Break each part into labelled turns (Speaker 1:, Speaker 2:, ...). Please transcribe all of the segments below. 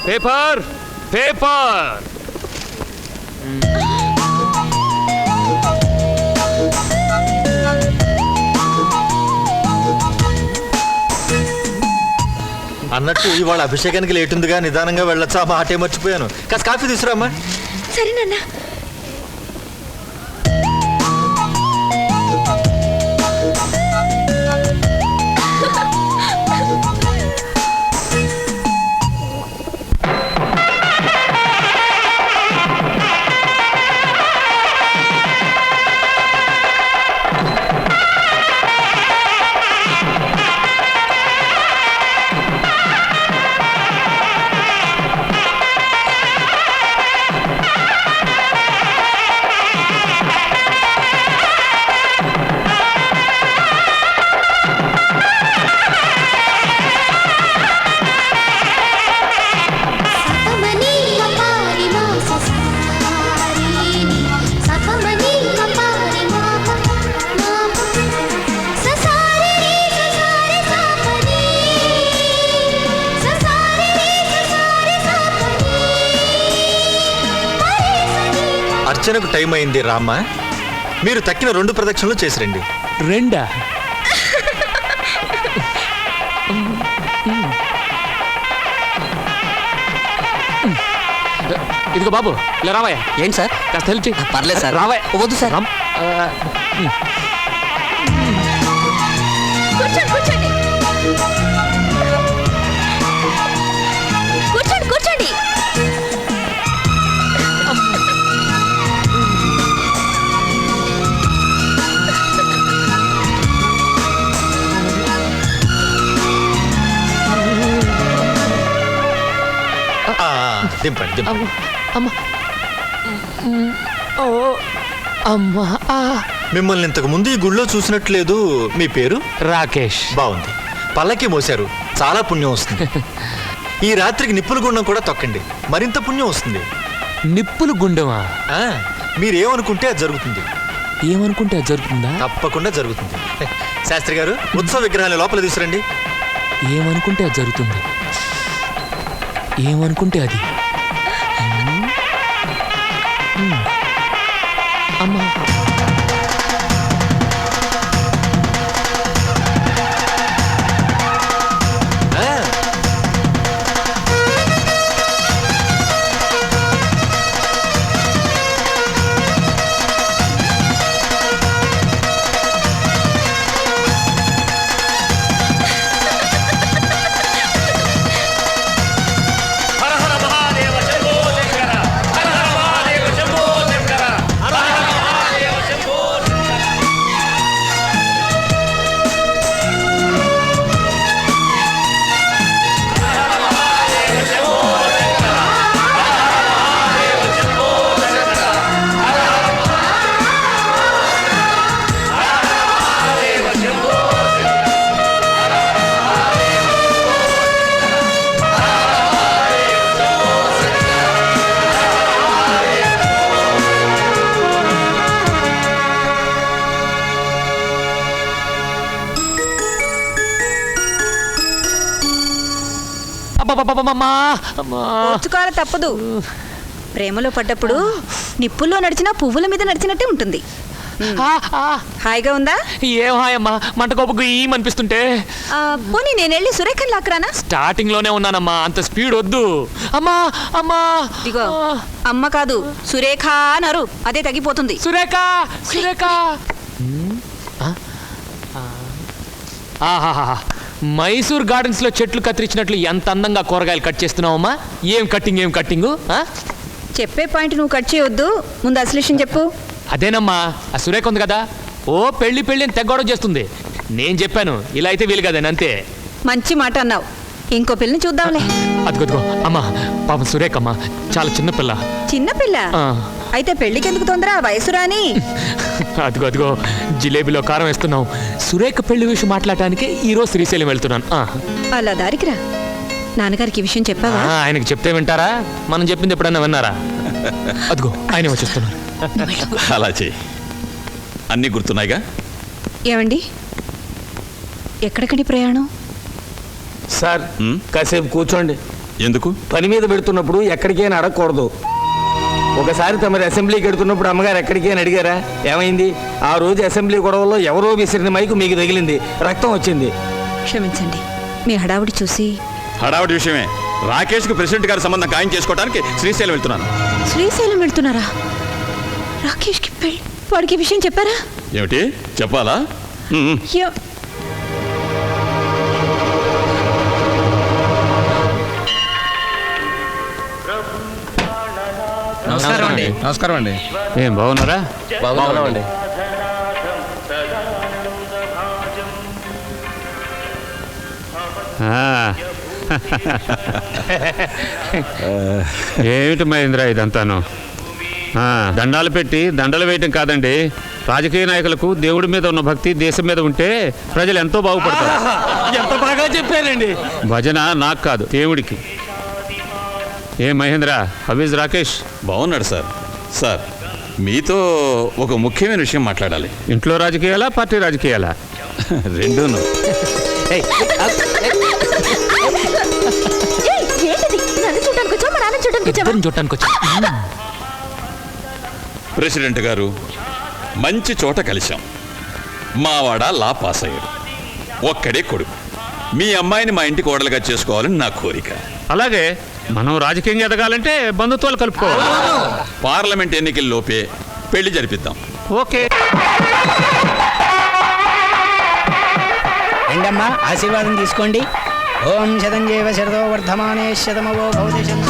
Speaker 1: Paper paper.
Speaker 2: అన్నట్టు ఇవాళ అభిషేకానికి late ఉందిగా, నిదానంగా వెళ్ళొచ్చా? మా ఆటే మర్చిపోయాను. కాస్త కాఫీ తీసుకురామ్మా.
Speaker 3: సరే నాన్న.
Speaker 2: అర్చనకు టైం అయింది రామ్మా. మీరు తక్కిన 2 ప్రదక్షిణలు చేసిరండి.
Speaker 1: 2? ఇదిగో బాబు, ఇలా రావయ్య.
Speaker 4: ఏంటి సార్?
Speaker 1: కాస్త హెల్ప్ చేయి.
Speaker 4: పర్లేదు సార్.
Speaker 1: రావయ్య.
Speaker 4: వద్దు సార్.
Speaker 3: కూర్చోండి కూర్చోండి కూర్చోండి.
Speaker 2: దింపండి దింపండి.
Speaker 1: అమ్మా అమ్మా.
Speaker 2: మిమ్మల్ని ఇంతకు ముందు ఈ గుళ్ళో చూసినట్లేదు. మీ పేరు?
Speaker 1: రాకేష్.
Speaker 2: బాగుంది. పల్లకి మోశారు, చాలా పుణ్యం వస్తుంది. ఈ రాత్రికి నిప్పుల గుండం కూడా తొక్కండి, మరింత పుణ్యం వస్తుంది.
Speaker 1: నిప్పులు గుండమా?
Speaker 2: మీరేమనుకుంటే అది జరుగుతుంది.
Speaker 1: ఏమనుకుంటే అది జరుగుతుందా?
Speaker 2: తప్పకుండా జరుగుతుంది. శాస్త్రి గారు, ఉత్సవ విగ్రహాన్ని లోపల తీసుకురండి.
Speaker 1: ఏమనుకుంటే అది జరుగుతుంది. ఏమనుకుంటే అది. అమ్మా.
Speaker 3: ఓర్చుకోవాలి తప్పదు. ప్రేమలో పడ్డప్పుడు నిప్పుల్లో నడిచినా పువ్వుల మీద నడిచినట్టే ఉంటుంది. హాయిగా ఉందా?
Speaker 1: ఏం హాయమ్మా, మంట కోపకు ఏమనిపిస్తుంటే.
Speaker 3: పోనీ నేను వెళ్ళి సురేఖని లాక్కరానా?
Speaker 1: స్టార్టింగ్ లోనే ఉన్నానమ్మా, అంత స్పీడ్ వద్దు. అమ్మా అమ్మా.
Speaker 3: ఇదిగో అమ్మ కాదు, సురేఖ అన్నారు, అదే తగ్గిపోతుంది.
Speaker 1: సురేఖ సురేఖ. ఆహాహా, మైసూర్ గార్డెన్స్ లో చెట్లు కత్తిరించినట్లు ఎంత అందంగా కూరగాయలు కట్ చేస్తున్నావమ్మా. ఏం కట్టింగ్ ఏం కట్టింగు.
Speaker 3: చెప్పే పాయింట్ నువ్వు కట్ చేయొద్దు, ముందు అసలు విషయం చెప్పు.
Speaker 1: అదేనమ్మా, ఆ సురేఖ ఉంది కదా, ఓ పెళ్లి పెళ్లి అని తెగ్గొడవ చేస్తుంది. నేను చెప్పాను ఇలా అయితే వీలు కదని, అంతే.
Speaker 3: మంచి మాట అన్నావు, ఇంకో పిల్లని చూద్దాంలే.
Speaker 1: అదిగో అమ్మా, పాపం సురేఖ అమ్మా చాలా చిన్నపిల్ల.
Speaker 3: చిన్నపిల్ల అయితే పెళ్లికి ఎందుకు తొందర, వయసు రాని.
Speaker 1: అదిగో జిలేబీలో కారం వేస్తున్నావు. సురేఖ పెళ్లి విషయం మాట్లాడటానికి ఈరోజు శ్రీశైలం వెళ్తున్నాను.
Speaker 3: అలా దారికి రా. నాన్నగారికి ఈ విషయం చెప్పావా?
Speaker 1: ఆయనకి చెప్తే వింటారా? మనం చెప్పింది ఎప్పుడన్నా విన్నారా? అదిగో ఆయన వచ్చేస్తున్నారు.
Speaker 5: అలా చెయ్యి, అన్నీ గుర్తున్నాయిగా.
Speaker 3: ఏమండి, ఎక్కడికని ప్రయాణం?
Speaker 6: సార్ కాసేపు కూర్చోండి.
Speaker 5: ఎందుకు?
Speaker 4: పని మీద పెడుతున్నప్పుడు ఎక్కడికైనా అడగకూడదు. ఒకసారి తమరి అసెంబ్లీకి వెడుతున్నప్పుడు అమ్మగారు ఎక్కడికైనా అడిగారా? ఏమైంది? ఆ రోజు అసెంబ్లీ గొడవల్లో ఎవరో విసిరిన మైకు మీకు తగిలింది, రక్తం వచ్చింది.
Speaker 3: క్షమించండి, మీ హడావుడి చూసి.
Speaker 5: హడావుడి విషయమే. రాకేష్కు ప్రెసిడెంట్ గారి సంబంధం ఖాయం చేసుకోవడానికి శ్రీశైలం వెళ్తున్నాను.
Speaker 3: శ్రీశైలం వెళ్తున్నారా? రాకేష్కి పెళ్ళి, వాడికి ఈ విషయం చెప్పారా?
Speaker 5: ఏమిటి చెప్పాలా?
Speaker 3: ఏ-
Speaker 4: నమస్కారం అండి.
Speaker 1: ఏం బాగున్నారా?
Speaker 4: బాగున్నామండి.
Speaker 1: ఏమిటి మహేంద్ర ఇదంతాను? దండాలు పెట్టి దండలు వేయటం కాదండి. రాజకీయ నాయకులకు దేవుడి మీద ఉన్న భక్తి దేశం మీద ఉంటే ప్రజలు ఎంతో బాగుపడతారు.
Speaker 4: ఎంత బాగా చెప్పారండి.
Speaker 1: భజన నాకు కాదు, దేవుడికి. ఏ మహేంద్ర, హవీజ్ రాకేష్?
Speaker 5: బాగున్నాడు సార్. సార్, మీతో ఒక ముఖ్యమైన విషయం మాట్లాడాలి.
Speaker 1: ఇంట్లో రాజకీయాలా, పార్టీ రాజకీయాలా?
Speaker 5: రెండూను.
Speaker 3: ఏయ్, ఏంటిది? నన్ను చూడడానికి వచ్చావా, మా నాన్న చూడడానికి వచ్చావా?
Speaker 1: ఇద్దరిని చూడటానికి వచ్చా.
Speaker 5: ప్రెసిడెంట్ గారు, మంచి చోట కలిశాం. మావాడ లా పాస్ అయ్యాడు. ఒక్కడే కొడుకు. మీ అమ్మాయిని మా ఇంటి కోడలుగా చేసుకోవాలని నా కోరిక.
Speaker 1: అలాగే మనం రాజకీయంగా ఎదగాలంటే బంధుత్వాలు కలుపుకోవాలి.
Speaker 5: పార్లమెంట్ ఎన్నికల్లోపే పెళ్లి జరిపిద్దాం.
Speaker 1: ఓకే.
Speaker 6: ఏంటమ్మా, ఆశీర్వాదం తీసుకోండి. ఓం శతంజీవ శరదో వర్ధమానే శతమవో భవతి శతం.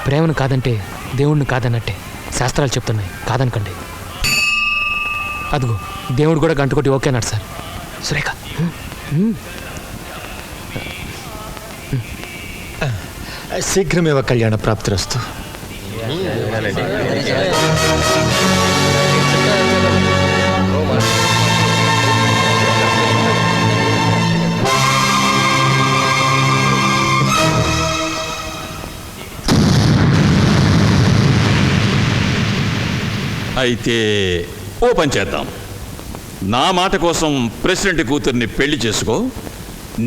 Speaker 1: ప్రేమను కాదంటే దేవుణ్ణి కాదన్నట్టే శాస్త్రాలు చెప్తున్నాయి. కాదనకండి. అదిగో దేవుడు కూడా గంట కొట్టి ఓకే అన్నాడు సార్. సురేఖ,
Speaker 2: శీఘ్రమేవ కళ్యాణ ప్రాప్తిరస్తు.
Speaker 5: అయితే ఓ పని చేద్దాం. నా మాట కోసం ప్రెసిడెంట్ కూతుర్ని పెళ్లి చేసుకో,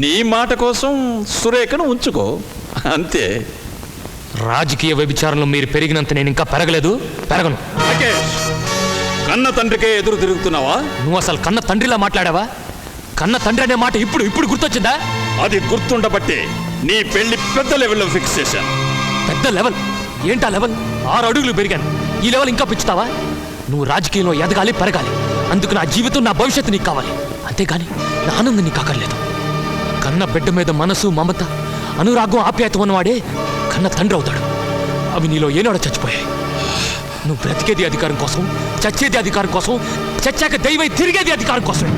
Speaker 5: నీ మాట కోసం సురేఖను ఉంచుకో, అంతే.
Speaker 1: రాజకీయ వ్యభిచారంలో మీరు పెరిగినంత నేను ఇంకా పెరగలేదు, పెరగను.
Speaker 5: రాకేష్, కన్న తండ్రికే ఎదురు తిరుగుతున్నావా?
Speaker 1: నువ్వు అసలు కన్న తండ్రిలా మాట్లాడావా? కన్న తండ్రి అనే మాట ఇప్పుడు ఇప్పుడు గుర్తొచ్చిందా?
Speaker 5: అది గుర్తుండబట్టే నీ పెళ్లి పెద్ద లెవెల్లో ఫిక్స్ చేశాను.
Speaker 1: పెద్ద లెవెల్ ఏంటా లెవెల్? 6 అడుగులు పెరిగాను. ఈ లెవెల్ ఇంకా పెంచుతావా? నువ్వు రాజకీయంలో ఎదగాలి, పెరగాలి. అందుకు నా జీవితం, నా భవిష్యత్తు నీకు కావాలి. అంతేగాని నా ఆనందం నీకు అక్కర్లేదు. కన్న బిడ్డ మీద మనసు, మమత, అనురాగం, ఆప్యాయత ఉన్నవాడే కన్న తండ్రి అవుతాడు. అవి నీలో ఏనాడో చచ్చిపోయాయి. నువ్వు బ్రతికేది అధికారం కోసం, చచ్చేది అధికారం కోసం, చచ్చాక దైవై తిరిగేది అధికారం కోసమే.